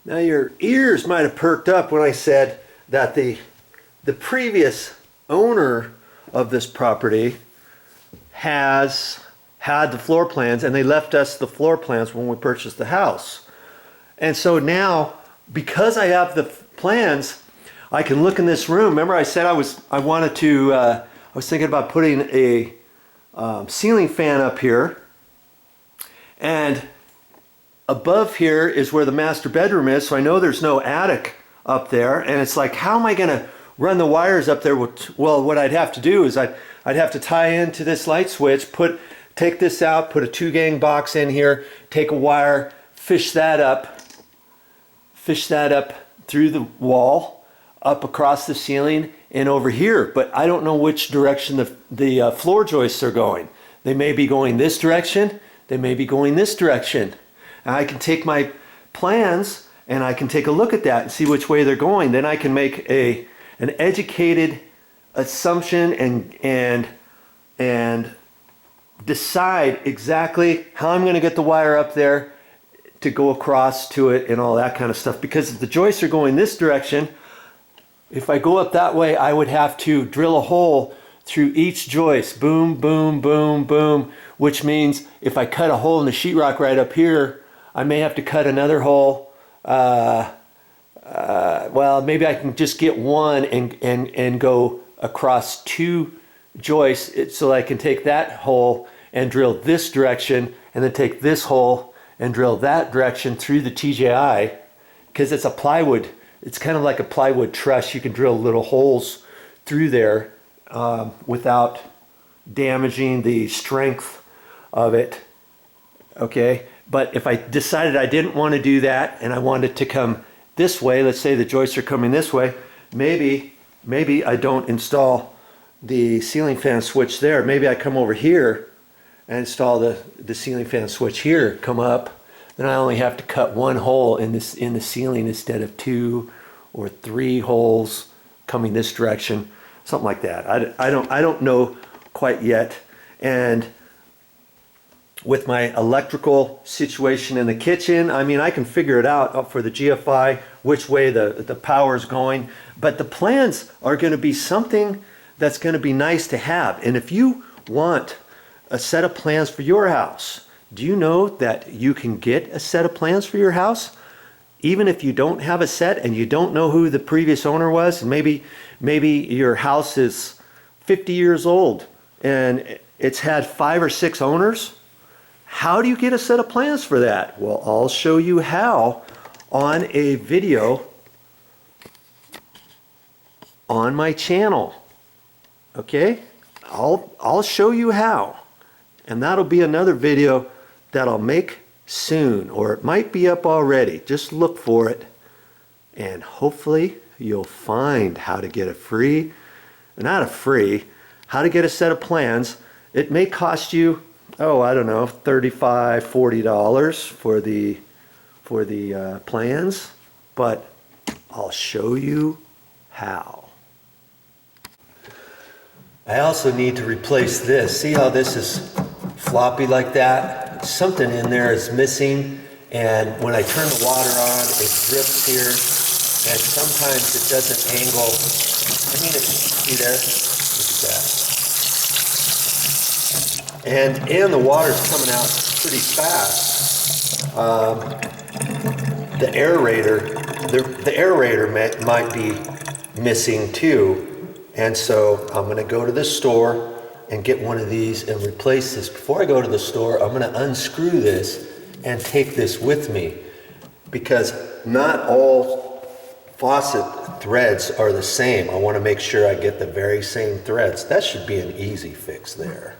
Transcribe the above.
Now your ears might have perked up when I said that the previous owner of this property has had the floor plans, and they left us the floor plans when we purchased the house. And so now, because I have the plans, I can look in this room. Remember I said I was thinking about putting a ceiling fan up here, and above here is where the master bedroom is, so I know there's no attic up there, and it's like, how am I going to run the wires up there? Well, what I'd have to do is I'd have to tie into this light switch, take this out, put a 2-gang box in here, take a wire, fish that up through the wall, up across the ceiling and over here. But I don't know which direction the floor joists are going. They may be going this direction, they may be going this direction. And I can take my plans and I can take a look at that and see which way they're going. Then I can make an educated assumption and decide exactly how I'm going to get the wire up there to go across to it and all that kind of stuff. Because if the joists are going this direction, if I go up that way, I would have to drill a hole through each joist. Boom, boom, boom, boom. Which means if I cut a hole in the sheetrock right up here, I may have to cut another hole. Well, maybe I can just get one and go across 2 joists so I can take that hole and drill this direction, and then take this hole and drill that direction through the TJI, because it's a plywood. It's kind of like a plywood truss. You can drill little holes through there without damaging the strength of it. Okay, but if I decided I didn't want to do that and I wanted to come this way, let's say the joists are coming this way, maybe I don't install the ceiling fan switch there. Maybe I come over here and install the ceiling fan switch here, come up, then I only have to cut 1 hole in the ceiling instead of 2 or 3 holes coming this direction, something like that. I don't know quite yet. And with my electrical situation in the kitchen, I mean, I can figure it out for the GFI which way the power is going, but the plans are going to be something that's going to be nice to have. And if you want a set of plans for your house, do you know that you can get a set of plans for your house even if you don't have a set and you don't know who the previous owner was? And maybe your house is 50 years old and it's had 5 or 6 owners. How do you get a set of plans for that? Well, I'll show you how on a video on my channel. Okay, I'll show you how, and that'll be another video that I'll make soon, or it might be up already. Just look for it, and hopefully you'll find how to get how to get a set of plans. It may cost you, I don't know, $35, $40 for the plans, but I'll show you how. I also need to replace this. See how this is floppy like that? Something in there is missing, and when I turn the water on, it drips here, and sometimes it doesn't angle. I mean, see there? Look at that. And the water's coming out pretty fast. The aerator might be missing too. And so I'm going to go to the store and get one of these and replace this. Before I go to the store, I'm going to unscrew this and take this with me, because not all faucet threads are the same. I want to make sure I get the very same threads. That should be an easy fix there.